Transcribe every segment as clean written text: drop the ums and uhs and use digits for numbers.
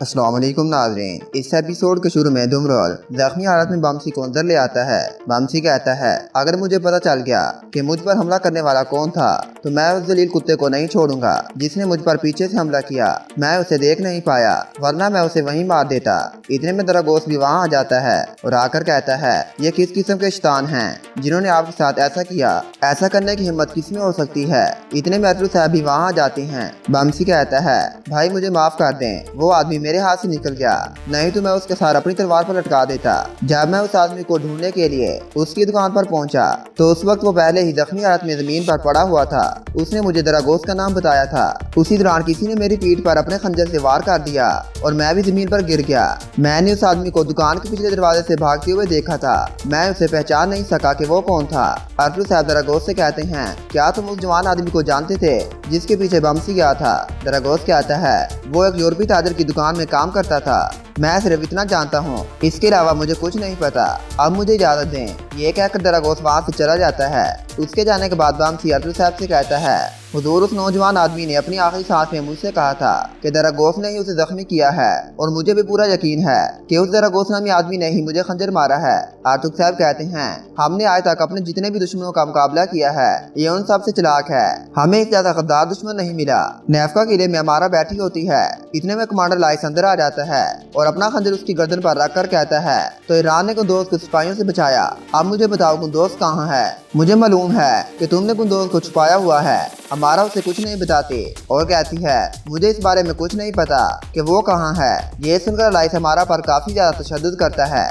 अस्सलाम वालेकुम नाज़रीन। इस एपिसोड के शुरू में दुमरोल जख्मी हालत में बमसी को अंदर ले आता है। बमसी कहता है, अगर मुझे पता चल गया कि मुझ पर हमला करने वाला कौन था तो मैं उस जलील कुत्ते को नहीं छोड़ूंगा जिसने मुझ पर पीछे से हमला किया। मैं उसे देख नहीं पाया वरना मैं उसे वहीं मार देता। इतने में दरागोस भी वहाँ आ जाता है और आकर कहता है, ये किस किस्म के शैतान हैं जिन्होंने आपके साथ ऐसा किया? ऐसा करने की हिम्मत किस में हो सकती है? इतने में अतलू साहब भी वहाँ आ जाती हैं। बमसी कहता है, भाई मुझे माफ कर दें, वो आदमी मेरे हाथ से निकल गया, नहीं तो मैं उसके साथ अपनी तलवार पर लटका देता। जब मैं उस आदमी को ढूंढने के लिए उसकी दुकान पर पहुंचा तो उस वक्त वो पहले ही जख्मी हालत में जमीन पर पड़ा हुआ था। उसने मुझे दरागोस का नाम बताया था। उसी दौरान किसी ने मेरी पीठ पर अपने खंजर से वार कर दिया और मैं भी जमीन पर गिर गया। मैंने उस आदमी को दुकान के पिछले दरवाजे से भागते हुए देखा था। मैं उसे पहचान नहीं सका कि वो कौन था। अतलू साहब दरागोस से कहते हैं, क्या तुम उस जवान आदमी को जानते थे जिसके पीछे बमसी गया था? दरागोस कहता है, वो एक यूरोपी ताजर की दुकान में काम करता था। मैं सिर्फ इतना जानता हूँ, इसके अलावा मुझे कुछ नहीं पता। अब मुझे इजाजत दें। ये कहकर दरागोस वहाँ से चला जाता है। उसके जाने के बाद बमसी अतलू साहब से कहता है, हुजूर उस नौजवान आदमी ने अपनी आखिरी सांस में मुझसे कहा था कि दरागोस ने ही उसे जख्मी किया है और मुझे भी पूरा यकीन है कि उस दरागोस नामी आदमी ने ही मुझे खंजर मारा है। अतलू साहब कहते हैं, हमने आज तक अपने जितने भी दुश्मनों का मुकाबला किया है ये उन सबसे चालाक है। हमें इस ज्यादा गद्दार दुश्मन नहीं मिला। नेफका किले में हमारा बैठी होती है। इतने में कमांडर लाइस अंदर आ जाता है और अपना खंजर उसकी गर्दन पर रखकर कहता है, तो ईरान ने गुंदोज को सिपाहियों से बचाया। अब मुझे बताओ गुंदोज कहाँ है? मुझे मालूम है कि तुमने गुंदोज को छुपाया हुआ है, हमारा उसे कुछ नहीं बताते। और कहती है, मुझे इस बारे में कुछ नहीं पता कि वो कहाँ है। ये सुनकर लाइस हमारा पर काफी ज्यादा तशद्दुद करता है।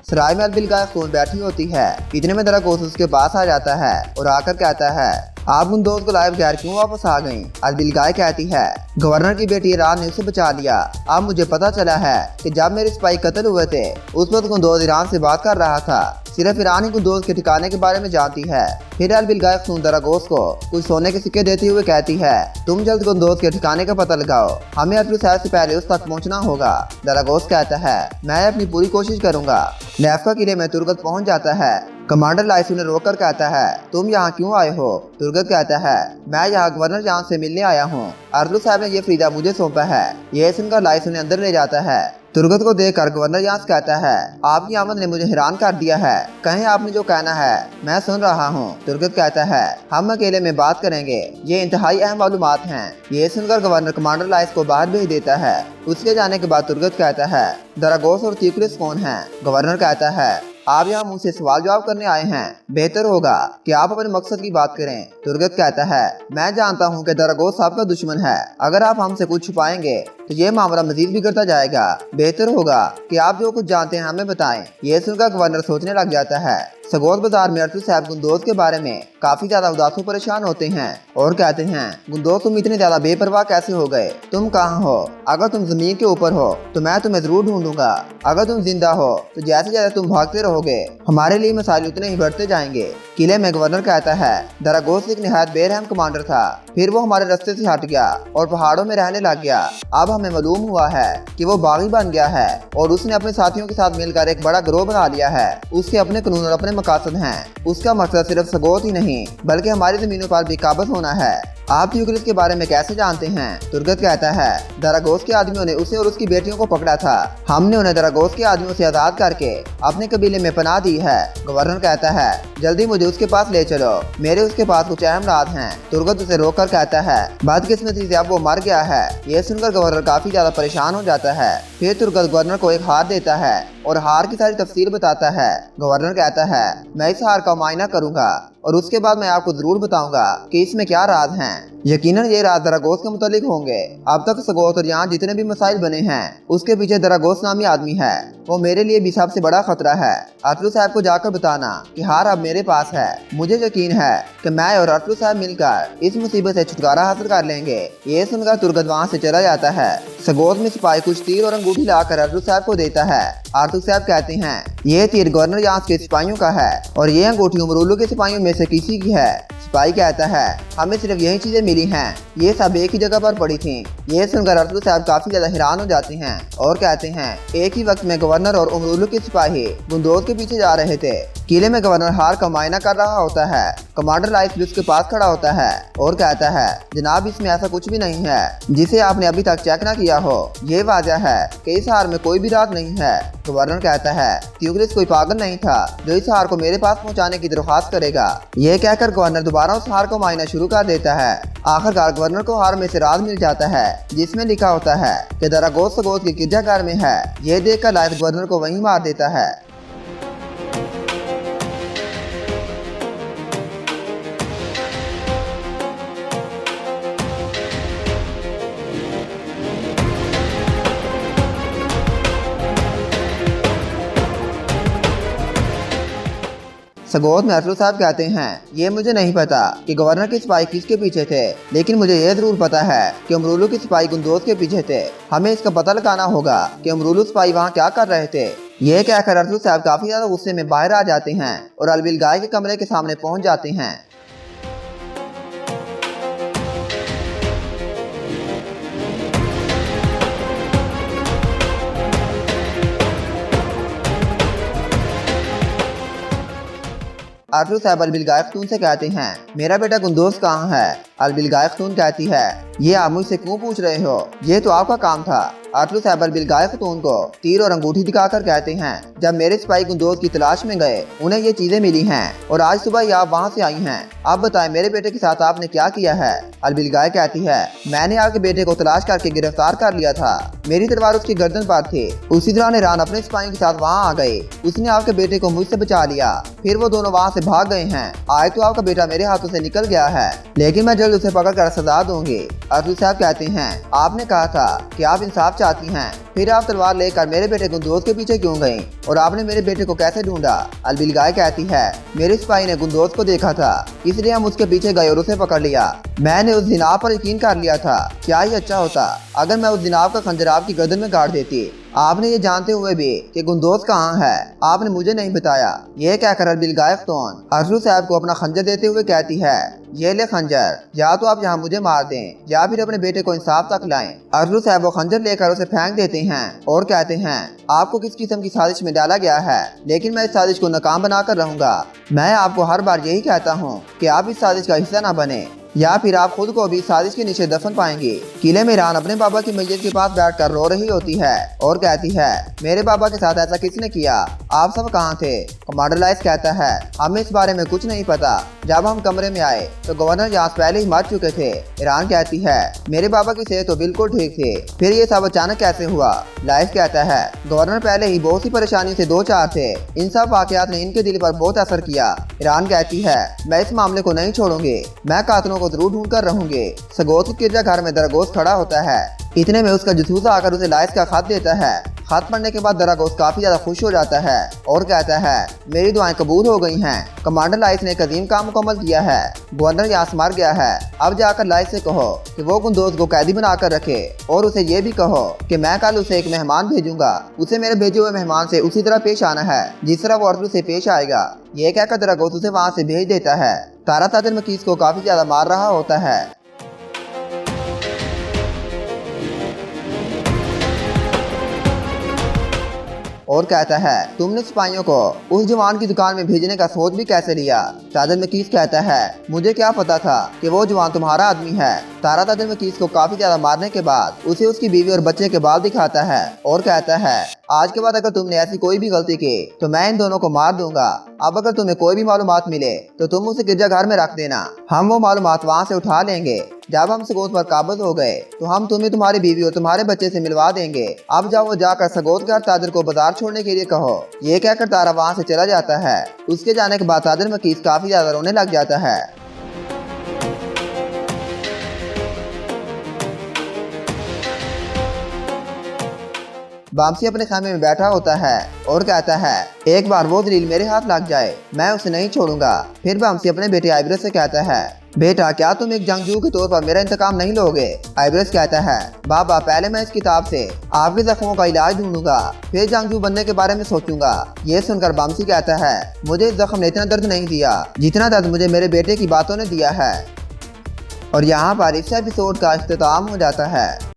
सराय में अलबिलगाय खून बैठी होती है। इतने में दरागोस उसके पास आ जाता है और आकर कहता है, आप गुंदोज को लाए बगैर क्यों वापस आ गईं? अलबिलगाय कहती है, गवर्नर की बेटी ईरान ने उसे बचा लिया। अब मुझे पता चला है कि जब मेरे सिपाही कत्ल हुए थे उस वक्त गुंदोज ईरान से बात कर रहा था। सिर्फ ईरान ही गुंदोज के ठिकाने के बारे में जानती है। फिर अलबिलगाय खून दरागोस को कुछ सोने के सिक्के देते हुए कहती है, तुम जल्द गुंदोज के ठिकाने का पता लगाओ, हमें अतलू साहब से पहले उस तक पहुंचना होगा। दरागोस कहता है, मैं अपनी पूरी कोशिश करूंगा। नेफका किले में तुर्गत पहुंच जाता है। कमांडर लाइस उन्हें रोककर कहता है, तुम यहाँ क्यों आए हो? तुर्गत कहता है, मैं यहाँ गवर्नर जान से मिलने आया हूँ। अतलू साहब ने ये फरीदा मुझे सौंपा है। ये सुनकर लाइस उन्हें अंदर ले जाता है। तुर्गत को देखकर गवर्नर यहाँ कहता है, आपकी आमद ने मुझे हैरान कर दिया है। कहें आपने जो कहना है मैं सुन रहा हूँ। तुर्गत कहता है, हम अकेले में बात करेंगे, ये इंतहाई अहम मालूमात हैं। ये सुनकर गवर्नर कमांडर लाइस को बाहर भेज देता है। उसके जाने के बाद तुर्गत कहता है, दरागोस और तीकुलिस कौन है? गवर्नर कहता है, आप यहाँ मुझसे सवाल जवाब करने आए हैं, बेहतर होगा कि आप अपने मकसद की बात करें। तुर्गत कहता है, मैं जानता हूँ कि दरागोस आपका दुश्मन है। अगर आप हमसे कुछ छुपाएंगे तो ये मामला मजीद बिगड़ता जाएगा। बेहतर होगा कि आप जो कुछ जानते हैं हमें बताएं। ये सुनकर गवर्नर सोचने लग जाता है। सगोत बाजार में अतलू साहब गुंदोज के बारे में काफी ज्यादा उदास व परेशान होते हैं और कहते हैं, गुंदोज तुम इतने ज्यादा बेपरवाह कैसे हो गए? तुम कहाँ हो? अगर तुम जमीन के ऊपर हो तो मैं तुम्हें जरूर ढूंढूंगा। अगर तुम जिंदा हो तो जैसे जैसे तुम भागते रहोगे हमारे लिए मसाइल उतने ही बढ़ते जाएंगे। किले में गवर्नर कहता है, दरागोस एक निहायत बेरहम कमांडर था, फिर वो हमारे रास्ते से हट गया और पहाड़ों में रहने लग गया। अब हमें मालूम हुआ है कि वो बागी बन गया है और उसने अपने साथियों के साथ मिलकर एक बड़ा गिरोह बना लिया है। उसके अपने कानून और अपने मकासद हैं। उसका मकसद सिर्फ सगोत ही नहीं बल्कि हमारी जमीनों पर भी काबज होना है। आप तीकुलिस के बारे में कैसे जानते हैं? तुर्गत कहता है, दरागोस के आदमियों ने उसे और उसकी बेटियों को पकड़ा था। हमने उन्हें दरागोस के आदमियों से आजाद करके अपने कबीले में पनाह दी है। गवर्नर कहता है, जल्दी मुझे उसके पास ले चलो, मेरे उसके पास कुछ अहम राज हैं। तुर्गत उसे रोककर कहता है, बदकिस्मती से अब वो मर गया है। ये सुनकर गवर्नर काफी ज्यादा परेशान हो जाता है। फिर तुर्गत गवर्नर को एक हार देता है और हार की सारी तफसील बताता है। गवर्नर कहता है, मैं इस हार का मुआयना करूंगा और उसके बाद मैं आपको जरूर बताऊंगा कि इसमें क्या राज हैं। यकीनन ये राज दरागोस के मुतालिक होंगे। अब तक सगोत और यहाँ जितने भी मसाइल बने हैं उसके पीछे दरागोस नामी आदमी है। वो मेरे लिए भी सबसे बड़ा खतरा है। अतलू साहब को जाकर बताना कि हार अब मेरे पास है। मुझे यकीन है कि मैं और अतलू साहब मिलकर इस मुसीबत से छुटकारा हासिल कर लेंगे। ये सुनकर तुर्गत वहाँ से चला जाता है। सगोत में सिपाही कुछ तीर और अंगूठी लाकर अतलू साहब को देता है। अतलू साहब कहते हैं, ये तीर गवर्नर यहाँ के सिपाहियों का है और ये अंगूठी उमरूलू के सिपाहियों में से किसी की है। सिपाही कहता है, हमें सिर्फ यही चीजें मिली हैं, ये सब एक ही जगह पर पड़ी थी। ये सुनकर अतलू साहब काफी ज्यादा हैरान हो जाते हैं और कहते हैं, एक ही वक्त में गवर्नर और उमरूलू के सिपाही गुंदोज के पीछे जा रहे थे किले में गवर्नर हार का मुआयना कर रहा होता है। कमांडर लाइस भी उसके पास खड़ा होता है और कहता है, जनाब इसमें ऐसा कुछ भी नहीं है जिसे आपने अभी तक चेक ना किया हो। ये वाजह है कि इस हार में कोई भी राज नहीं है। गवर्नर कहता है, त्यूगलिस कोई पागल नहीं था जो इस हार को मेरे पास पहुंचाने की दरख्वास्त करेगा। ये कहकर गवर्नर दोबारा उस हार को मुआयना शुरू कर देता है। आखिरकार गवर्नर को हार में से राज मिल जाता है जिसमें लिखा होता है कि दरागोस सगोत के गिरजाघर में है। ये देखकर लाइस गवर्नर को वहीं मार देता है। सगोत में अरसलू साहब कहते हैं, ये मुझे नहीं पता कि गवर्नर के सिपाही किसके पीछे थे, लेकिन मुझे ये जरूर पता है कि अमरूलू के सिपाही गुंदोज के पीछे थे। हमें इसका पता लगाना होगा कि अमरूलू सिपाही वहाँ क्या कर रहे थे। ये कहकर अरसलू साहब काफी ज्यादा गुस्से में बाहर आ जाते हैं और अलबिलगाय के कमरे के सामने पहुँच जाते हैं। अरसलू साहब अलबिलगाय खतून से कहते हैं, मेरा बेटा गुंदोज कहाँ है। अलबिलगाय खतून कहती है, ये आप मुझसे क्यों पूछ रहे हो, ये तो आपका काम था। अरसलू साहब अलबिलगाय खतून को तीर और अंगूठी दिखाकर कहते हैं, जब मेरे सिपाही गुंदोज की तलाश में गए उन्हें ये चीजें मिली हैं और आज सुबह ही आप वहाँ से आई हैं। अब बताएं मेरे बेटे के साथ आपने क्या किया है। अलबिलगाय कहती है, मैंने आपके बेटे को तलाश करके गिरफ्तार कर लिया था। मेरी तलवार उसकी गर्दन पर थी। उसी दौरान ईरान अपने सिपाहियों के साथ वहाँ आ गए। उसने आपके बेटे को मुझसे बचा लिया। फिर वो दोनों वहाँ से भाग गए हैं। आज तो आपका बेटा मेरे हाथों से निकल गया है, लेकिन मैं जल्द उसे पकड़ कर सजा दूंगी। अरसलू साहब कहते हैं, आपने कहा था कि आप इंसाफ चाहती हैं, फिर आप तलवार लेकर मेरे बेटे गुंदोज के पीछे क्यों गई और आपने मेरे बेटे को कैसे ढूंढा। अलबिलगाय कहती है, मेरे सिपाही ने गुंदोज को देखा था, इसलिए हम उसके पीछे गए और उसे पकड़ लिया। मैंने उस दिन आप पर यकीन कर लिया था। क्या ही अच्छा होता अगर मैं उस दिन आपका खंजर आपकी गर्दन में गाड़ देती। आपने ये जानते हुए भी कि गुंदोज कहाँ है, आपने मुझे नहीं बताया। यह कहकर अलबिलगाय खतून अरसलू साहब को अपना खंजर देते हुए कहती है, ये ले खंजर, या तो आप यहाँ मुझे मार दें या फिर अपने बेटे को इंसाफ तक लाएं। अरसलू साहब वो खंजर लेकर उसे फेंक देते हैं और कहते हैं, आपको किस किस्म की साजिश में डाला गया है, लेकिन मैं इस साजिश को नाकाम बनाकर रहूंगा। मैं आपको हर बार यही कहता हूँ कि आप इस साजिश का हिस्सा न बने, या फिर आप खुद को भी साजिश के नीचे दफन पाएंगे। किले में ईरान अपने बाबा की मैयत के पास बैठकर रो रही होती है और कहती है, मेरे बाबा के साथ ऐसा किसने किया, आप सब कहाँ थे। कमांडर लाइस कहता है, हमें इस बारे में कुछ नहीं पता। जब हम कमरे में आए तो गवर्नर यहाँ पहले ही मर चुके थे। ईरान कहती है, मेरे बाबा की सेहत तो बिल्कुल ठीक थी, फिर ये सब अचानक कैसे हुआ। लाइस कहता है, गवर्नर पहले ही बहुत सी परेशानियों से दो चार थे, इन सब वाकयात ने इनके दिल पर बहुत असर किया। ईरान कहती है, मैं इस मामले को नहीं छोड़ूंगी, मैं कातिलों को जरूर ढूंढ कर रहूंगी। सगोत के गिरजाघर में दरागोस खड़ा होता है। इतने में उसका जसूसा आकर उसे लाइस का खत देता है। खत पढ़ने के बाद दरागोस काफी ज्यादा खुश हो जाता है और कहता है, मेरी दुआएं कबूल हो गई हैं। कमांडर लाइस ने एक अजीम काम मुकम्मल किया है। गवर्नर यास मर गया है। अब जाकर लाइस से कहो कि वो गुंदोज को कैदी बनाकर रखे और उसे ये भी कहो कि मैं कल उसे एक मेहमान भेजूंगा। उसे मेरे भेजे हुए मेहमान से उसी तरह पेश आना है जिस तरह वो अरसलू से पेश आएगा। ये कहकर दरागोस उसे वहाँ से भेज देता है। तारा ताजर मकीस को काफी ज्यादा मार रहा होता है। और कहता है, तुमने सिपाहियों को उस जवान की दुकान में भेजने का सोच भी कैसे लिया। ताजर मकीस कहता है, मुझे क्या पता था कि वो जवान तुम्हारा आदमी है। तारा ताजर मकीस को काफी ज्यादा मारने के बाद उसे उसकी बीवी और बच्चे के बाल दिखाता है और कहता है, आज के बाद अगर तुमने ऐसी कोई भी गलती की तो मैं इन दोनों को मार दूंगा। अब अगर तुम्हें कोई भी मालूमात मिले तो तुम उसे गिरजाघर में रख देना, हम वो मालूमात वहाँ से उठा लेंगे। जब हम सगोत पर काबज हो गए तो हम तुम्हें तुम्हारी बीवी और तुम्हारे बच्चे से मिलवा देंगे। अब जाओ जाकर सगोत के हर ताजर को बाजार छोड़ने के लिए कहो। ये कहकर तारा वहाँ से चला जाता है। उसके जाने के बाद ताजर मकीस काफी ज्यादा रोने लग जाता है। बामसी अपने खाने में बैठा होता है और कहता है, एक बार वो दलील मेरे हाथ लग जाए मैं उसे नहीं छोड़ूंगा। फिर बामसी अपने बेटे आइब्रस से कहता है, बेटा क्या तुम एक जंगजू के तौर पर मेरा इंतकाम नहीं लोगे। आइब्रस कहता है, बाबा पहले मैं इस किताब से आपके जख्मों का इलाज ढूंढूंगा, फिर जंगजू बनने के बारे में सोचूंगा। ये सुनकर बामसी कहता है, मुझे इस जख्म ने इतना दर्द नहीं दिया जितना दर्द मुझे मेरे बेटे की बातों ने दिया है। और यहाँ पर इस एपिसोड का इख्तिताम हो जाता है।